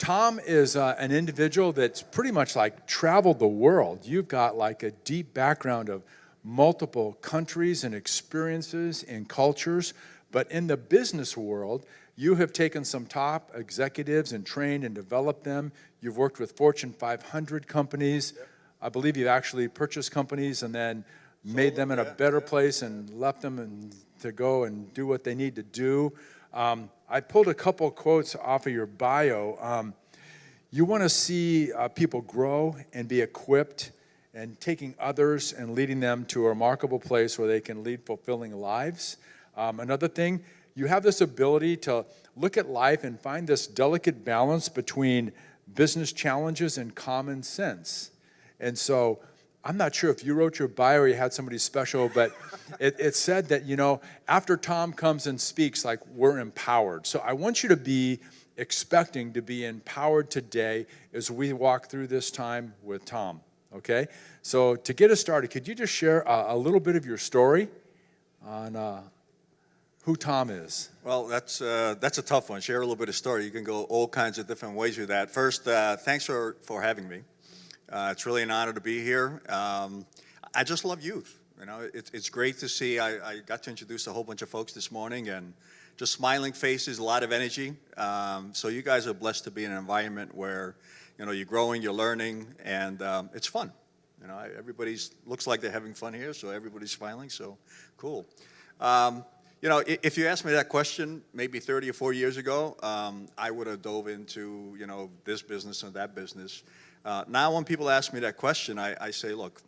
Tom is an individual that's pretty much like traveled the world. You've got like a deep background of multiple countries and experiences and cultures, but in the business world, you have taken some top executives and trained and developed them. You've worked with Fortune 500 companies. Yep. I believe you've actually purchased companies and then made them in a better place and left them to go and do what they need to do. I pulled a couple quotes off of your bio. You want to see people grow and be equipped and taking others and leading them to a remarkable place where they can lead fulfilling lives. Another thing, you have this ability to look at life and find this delicate balance between business challenges and common sense. And so I'm not sure if you wrote your bio or you had somebody special, but it said that, after Tom comes and speaks, like, we're empowered. So I want you to be expecting to be empowered today as we walk through this time with Tom, okay? So to get us started, could you just share a little bit of your story on who Tom is? Well, that's a tough one. Share a little bit of story. You can go all kinds of different ways with that. First, thanks for having me. It's really an honor to be here. I just love youth. It's great to see. I got to introduce a whole bunch of folks this morning, and just smiling faces, a lot of energy. So you guys are blessed to be in an environment where, you're growing, you're learning, and it's fun. Everybody's looks like they're having fun here, so everybody's smiling. So cool. If you asked me that question maybe 30 or 40 years ago, I would have dove into, this business and that business. Now when people ask me that question, I say, look,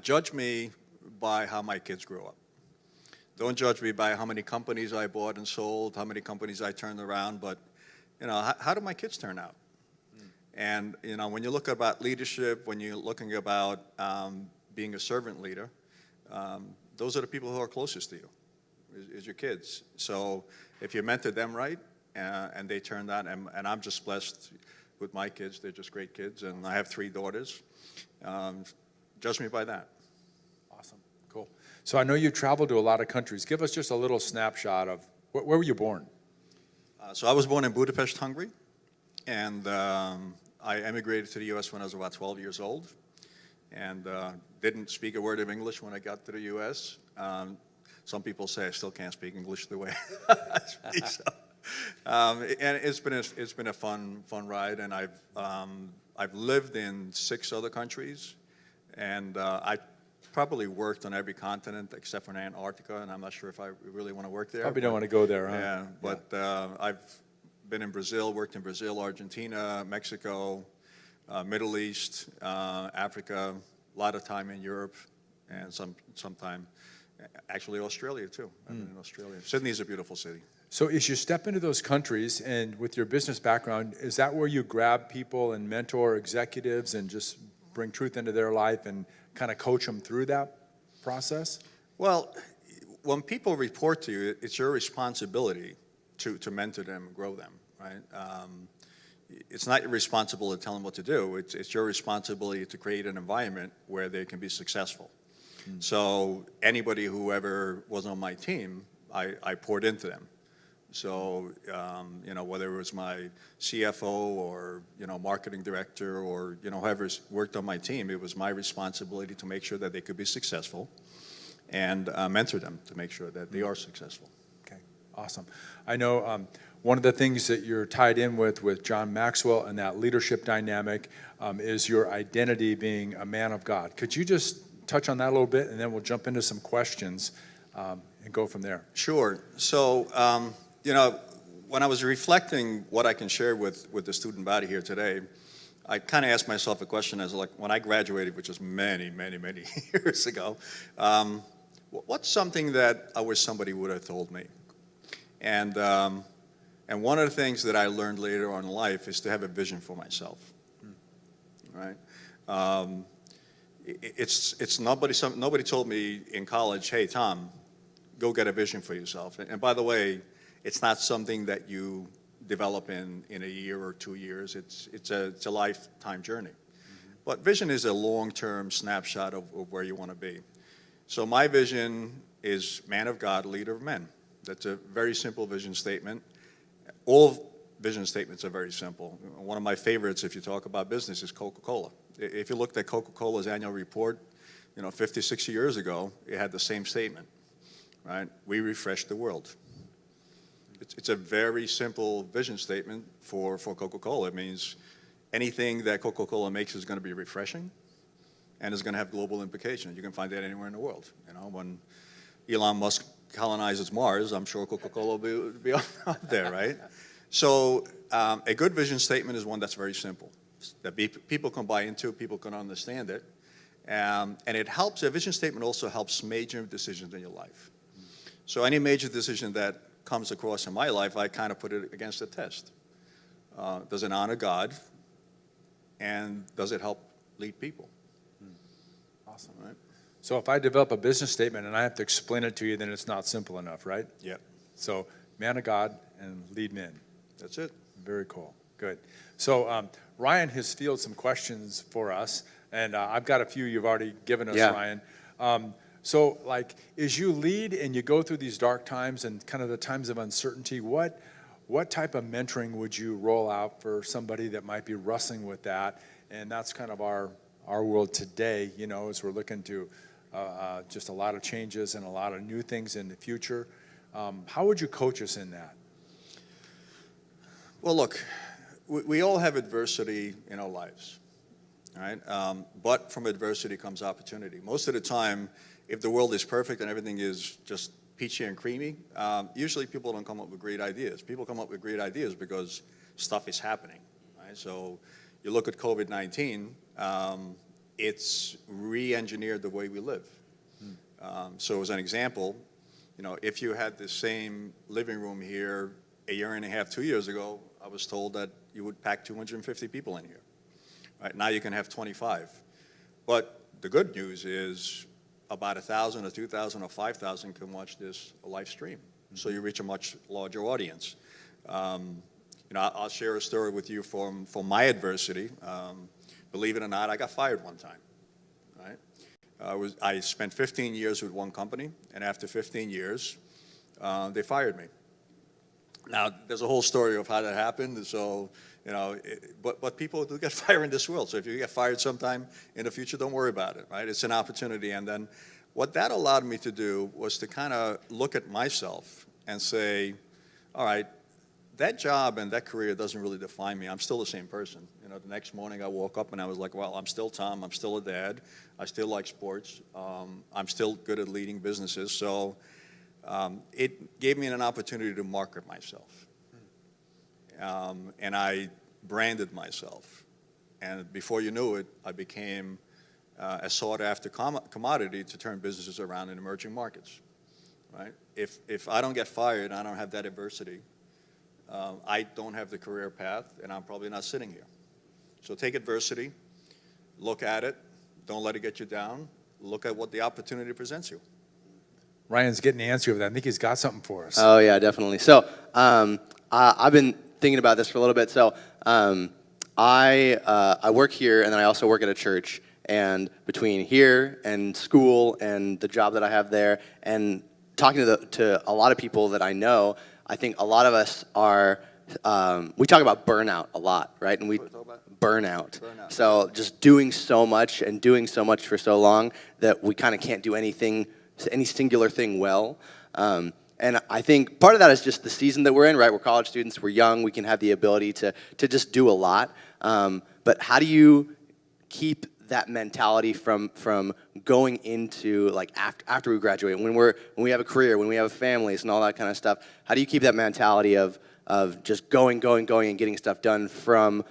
judge me by how my kids grew up. Don't judge me by how many companies I bought and sold, how many companies I turned around, but, how do my kids turn out? And, when you look about leadership, when you're looking about being a servant leader, those are the people who are closest to you, is your kids. So if you mentor them right, and they turned out, and I'm just blessed with my kids. They're just great kids, and I have 3 daughters. Judge me by that. Awesome, cool. So I know you traveled to a lot of countries. Give us just a little snapshot of where were you born? So I was born in Budapest, Hungary, and I emigrated to the U.S. when I was about 12 years old, and didn't speak a word of English when I got to the U.S. Some people say I still can't speak English the way I speak. So. And it's been a fun ride, and I've lived in 6 other countries, and I probably worked on every continent except for Antarctica, and I'm not sure if I really want to work there. Probably don't want to go there, huh? Yeah, but I've been in Brazil, worked in Brazil, Argentina, Mexico, Middle East, Africa, a lot of time in Europe, and some time, actually Australia too. I've been in Australia. Sydney's a beautiful city. So as you step into those countries, and with your business background, is that where you grab people and mentor executives and just bring truth into their life and kind of coach them through that process? Well, when people report to you, it's your responsibility to mentor them and grow them, right? It's not your responsibility to tell them what to do. It's your responsibility to create an environment where they can be successful. So anybody who ever was on my team, I poured into them. So, whether it was my CFO or, marketing director or, whoever's worked on my team, it was my responsibility to make sure that they could be successful and mentor them to make sure that they are successful. Okay, awesome. I know one of the things that you're tied in with John Maxwell and that leadership dynamic is your identity being a man of God. Could you just touch on that a little bit, and then we'll jump into some questions and go from there? Sure. So, when I was reflecting what I can share with the student body here today, I kind of asked myself a question as like, when I graduated, which was many, many, many years ago, what's something that I wish somebody would have told me? And one of the things that I learned later on in life is to have a vision for myself, right? It's nobody told me in college, hey, Tom, go get a vision for yourself. And by the way, it's not something that you develop in a year or 2 years. It's a lifetime journey. But vision is a long-term snapshot of where you want to be. So my vision is man of God, leader of men. That's a very simple vision statement. All vision statements are very simple. One of my favorites, if you talk about business, is Coca-Cola. If you looked at Coca-Cola's annual report, 50, 60 years ago, it had the same statement, right? We refresh the world. It's a very simple vision statement for Coca-Cola. It means anything that Coca-Cola makes is going to be refreshing and is going to have global implications. You can find that anywhere in the world. When Elon Musk colonizes Mars, I'm sure Coca-Cola will be out there, right? So a good vision statement is one that's very simple, that people can buy into, people can understand it. And it helps, a vision statement also helps major decisions in your life. So any major decision that comes across in my life, I kind of put it against the test. Does it honor God? And does it help lead people? Awesome. Right? So if I develop a business statement and I have to explain it to you, then it's not simple enough, right? Yeah. So man of God and lead men. That's it. Very cool. Good. So Ryan has fielded some questions for us, and I've got a few you've already given us, Ryan. So like, as you lead and you go through these dark times and kind of the times of uncertainty, what type of mentoring would you roll out for somebody that might be wrestling with that? And that's kind of our world today, as we're looking to just a lot of changes and a lot of new things in the future. How would you coach us in that? Well, look, we all have adversity in our lives, right? But from adversity comes opportunity. Most of the time, if the world is perfect and everything is just peachy and creamy, usually people don't come up with great ideas. People come up with great ideas because stuff is happening, right? So you look at COVID-19, it's re-engineered the way we live. So as an example, if you had the same living room here a year and a half, 2 years ago, I was told that you would pack 250 people in here. Right now you can have 25. But the good news is about 1,000 or 2,000 or 5,000 can watch this live stream. So you reach a much larger audience. I'll share a story with you from my adversity. Believe it or not, I got fired one time. Right? I spent 15 years with one company, and after 15 years, they fired me. Now, there's a whole story of how that happened. So, but people do get fired in this world. So if you get fired sometime in the future, don't worry about it, right? It's an opportunity. And then what that allowed me to do was to kind of look at myself and say, all right, that job and that career doesn't really define me. I'm still the same person. The next morning I woke up and I was like, well, I'm still Tom. I'm still a dad. I still like sports. I'm still good at leading businesses. So it gave me an opportunity to market myself. And I branded myself. And before you knew it, I became a sought-after commodity to turn businesses around in emerging markets. Right? If I don't get fired, I don't have that adversity, I don't have the career path, and I'm probably not sitting here. So take adversity, look at it, don't let it get you down, look at what the opportunity presents you. Ryan's getting the answer of that. I think he's got something for us. Oh, yeah, definitely. So I've been thinking about this for a little bit. So I work here, and then I also work at a church. And between here and school and the job that I have there and talking to a lot of people that I know, I think a lot of us are, we talk about burnout a lot, right? And burnout. So just doing so much and doing so much for so long that we kind of can't do any singular thing well. And I think part of that is just the season that we're in, right? We're college students, we're young, we can have the ability to just do a lot. But how do you keep that mentality from going into like after we graduate, when we have a career, when we have families and all that kind of stuff? How do you keep that mentality of just going and getting stuff done from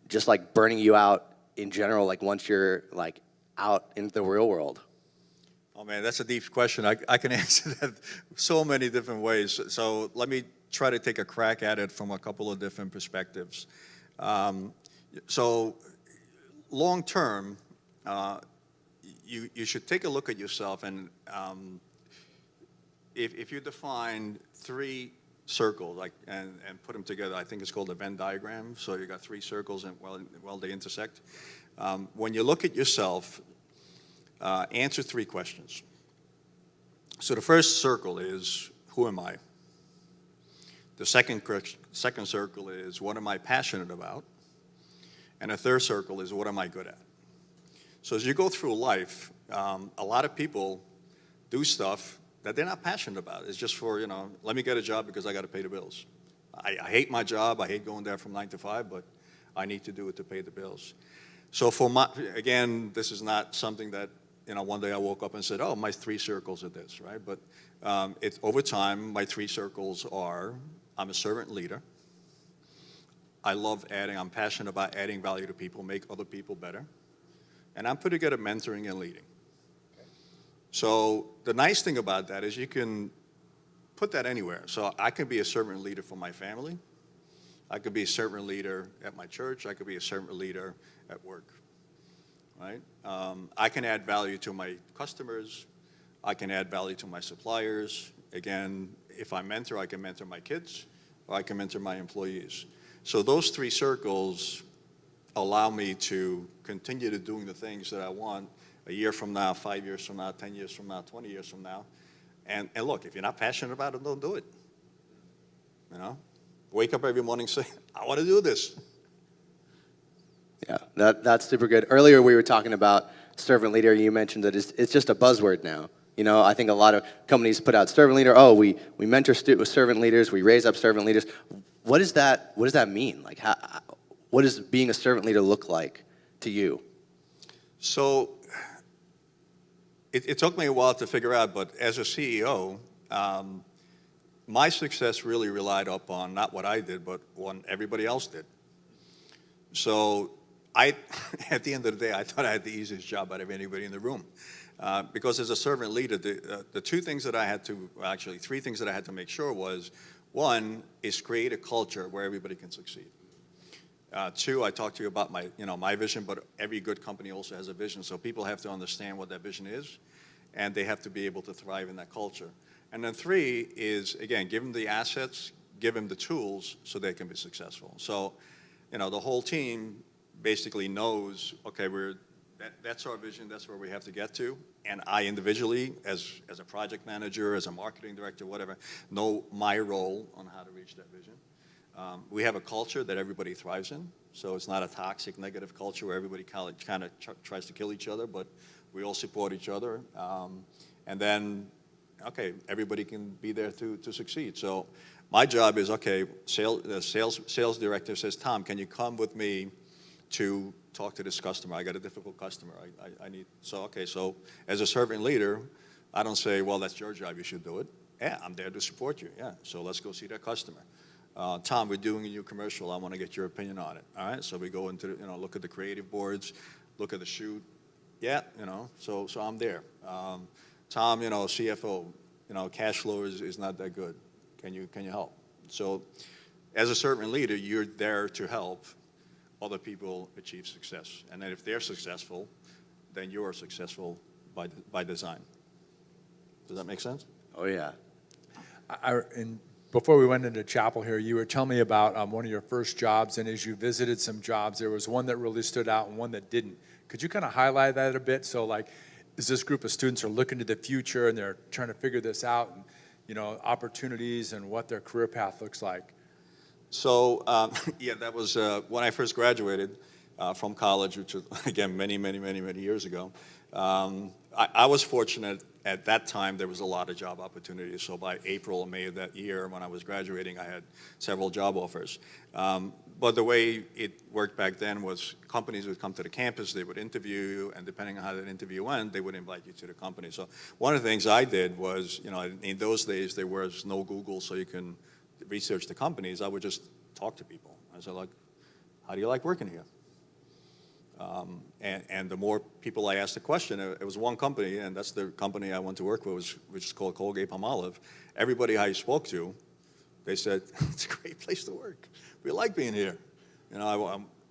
just like burning you out in general, like once you're like out into the real world? Oh man, that's a deep question. I can answer that so many different ways. So let me try to take a crack at it from a couple of different perspectives. So long term, you should take a look at yourself, and if you define 3 circles and put them together, I think it's called a Venn diagram. So you got 3 circles, and well they intersect. When you look at yourself, answer 3 questions. So the first circle is, who am I? The second circle is what am I passionate about? And a third circle is what am I good at? So as you go through life, a lot of people do stuff that they're not passionate about. It's just for, let me get a job because I got to pay the bills. I hate my job. I hate going there from 9 to 5, but I need to do it to pay the bills. So again, this is not something that, one day I woke up and said, oh, my 3 circles are this, right? But over time, my 3 circles are, I'm a servant leader. I'm passionate about adding value to people, make other people better. And I'm pretty good at mentoring and leading. So the nice thing about that is you can put that anywhere. So I can be a servant leader for my family. I could be a servant leader at my church. I could be a servant leader at work, right? I can add value to my customers. I can add value to my suppliers. Again, if I mentor, I can mentor my kids, or I can mentor my employees. So those 3 circles allow me to continue to doing the things that I want a year from now, 5 years from now, 10 years from now, 20 years from now. And look, if you're not passionate about it, don't do it. Wake up every morning and say, I want to do this. Yeah, that's super good. Earlier we were talking about servant leader. You mentioned that it's just a buzzword now. I think a lot of companies put out servant leader. Oh, we mentor servant leaders. We raise up servant leaders. What does that mean? Like, what does being a servant leader look like to you? So it took me a while to figure out, but as a CEO, my success really relied upon not what I did, but what everybody else did. So at the end of the day, I thought I had the easiest job out of anybody in the room. Because as a servant leader, the 3 things that I had to make sure was, 1 is create a culture where everybody can succeed. 2, I talked to you about my vision, but every good company also has a vision. So people have to understand what that vision is, and they have to be able to thrive in that culture. And then 3 is, again, give them the assets, give them the tools so they can be successful. So, the whole team basically knows, okay, that's our vision, that's where we have to get to. And I individually, as a project manager, as a marketing director, whatever, know my role on how to reach that vision. We have a culture that everybody thrives in, so it's not a toxic, negative culture where everybody kind of tries to kill each other, but we all support each other. And then, okay, everybody can be there to succeed. So my job is, okay, the sales director says, Tom, can you come with me to talk to this customer? I got a difficult customer. So as a servant leader, I don't say, well, that's your job, you should do it. Yeah, I'm there to support you. Yeah, so let's go see that customer. Tom, we're doing a new commercial. I want to get your opinion on it. All right, so we go into, look at the creative boards, look at the shoot. Yeah, so I'm there. Tom, CFO, cash flow is not that good. Can you help? So as a servant leader, you're there to help other people achieve success. And then if they're successful, then you are successful by design. Does that make sense? Oh, yeah. And before we went into chapel here, you were telling me about one of your first jobs, and as you visited some jobs, there was one that really stood out and one that didn't. Could you kind of highlight that a bit? So, like, as this group of students are looking to the future and they're trying to figure this out, and opportunities and what their career path looks like. So, that was when I first graduated from college, which was, again, many years ago. I was fortunate at that time. There was a lot of job opportunities. So by April or May of that year, when I was graduating, I had several job offers. But the way it worked back then was companies would come to the campus, they would interview you, and depending on how that interview went, they would invite you to the company. So one of the things I did was, in those days, there was no Google, so you can research the companies. I would just talk to people. I said, how do you like working here? And the more people I asked the question, it was one company, and that's the company I went to work with, which is called Colgate-Palmolive. Everybody I spoke to, they said, it's a great place to work. We like being here.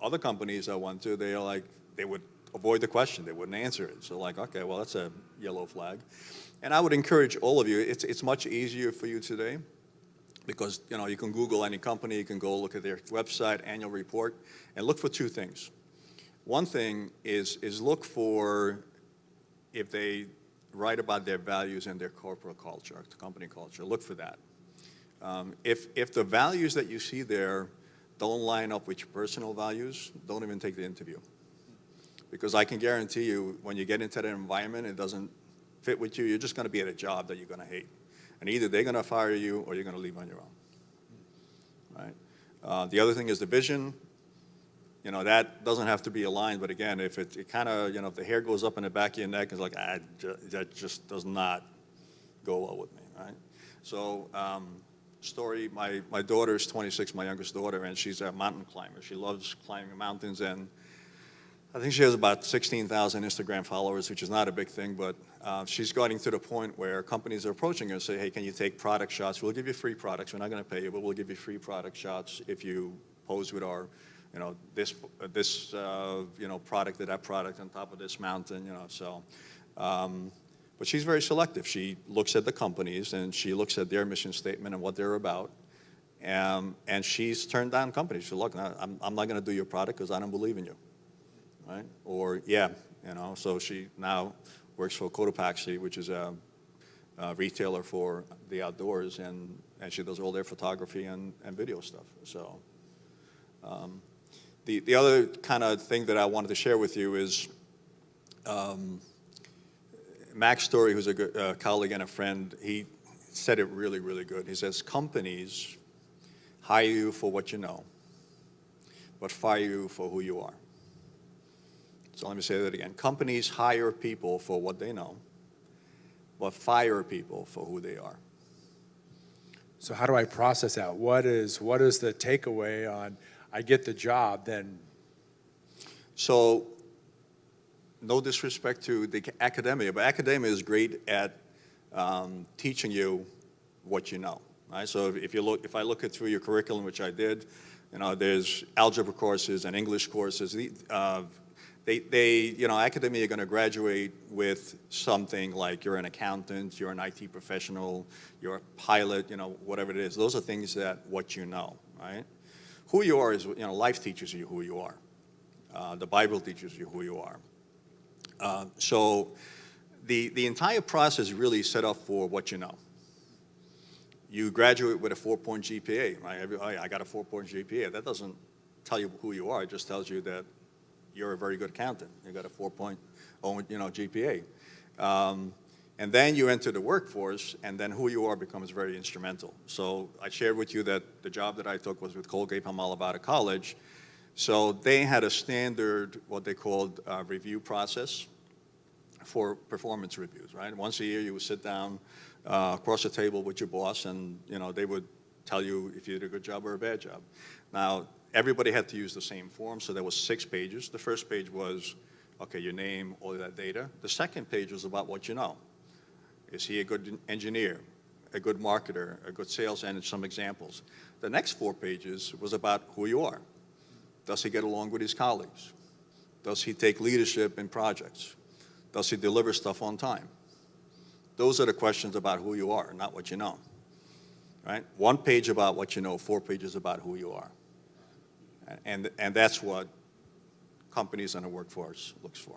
Other companies I went to, they would avoid the question. They wouldn't answer it. So okay, well, that's a yellow flag. And I would encourage all of you, it's much easier for you today because, you can Google any company, you can go look at their website, annual report, and look for 2 things. One thing is look for if they write about their values and their corporate culture, the company culture. Look for that. If the values that you see there don't line up with your personal values, don't even take the interview. Because I can guarantee you, when you get into that environment, it doesn't fit with you, you're just going to be at a job that you're going to hate. And either they're going to fire you or you're going to leave on your own. Right? The other thing is the vision. You know, that doesn't have to be aligned, but again, if it kind of, you know, if the hair goes up in the back of your neck, it's like, that just does not go well with me, right? So, story, my daughter is 26, my youngest daughter, and she's a mountain climber. She loves climbing mountains, and I think she has about 16,000 Instagram followers, which is not a big thing, but she's getting to the point where companies are approaching her and say, hey, can you take product shots? We'll give you free products. We're not going to pay you, but we'll give you free product shots if you pose with our, you know, this you know, product or that product on top of this mountain, you know, so. But she's very selective. She looks at the companies and she looks at their mission statement and what they're about. And she's turned down companies. She said, look, I'm not going to do your product because I don't believe in you, right? Or, yeah, you know, so she now works for Cotopaxi, which is a retailer for the outdoors, and she does all their photography and video stuff, so. The other kind of thing that I wanted to share with you is Max Story, who's a good colleague and a friend, he said it really, really good. He says, companies hire you for what you know, but fire you for who you are. So let me say that again. Companies hire people for what they know, but fire people for who they are. So how do I process that? What is the takeaway on I get the job then? So no disrespect to the academia, but academia is great at teaching you what you know, right? So if I look at through your curriculum, which I did, you know, there's algebra courses and English courses. You know, academia are going to graduate with something like you're an accountant, you're an IT professional, you're a pilot, you know, whatever it is. Those are things that what you know, right? Who you are is, you know, life teaches you who you are. The Bible teaches you who you are. So the entire process is really set up for what you know. You graduate with a 4-point GPA, right? I got a 4-point GPA. That doesn't tell you who you are. It just tells you that you're a very good accountant. You got a 4.0, you know, GPA. And then you enter the workforce, and then who you are becomes very instrumental. So I shared with you that the job that I took was with Colgate-Palmolive out of college. So they had a standard, what they called review process for performance reviews, right? Once a year, you would sit down across the table with your boss, and you know they would tell you if you did a good job or a bad job. Now, everybody had to use the same form, so there was 6 pages. The first page was, okay, your name, all of that data. The second page was about what you know. Is he a good engineer, a good marketer, a good sales, and some examples. The next 4 pages was about who you are. Does he get along with his colleagues? Does he take leadership in projects? Does he deliver stuff on time? Those are the questions about who you are, not what you know, right? 1 page about what you know, 4 pages about who you are. And that's what companies and the workforce looks for.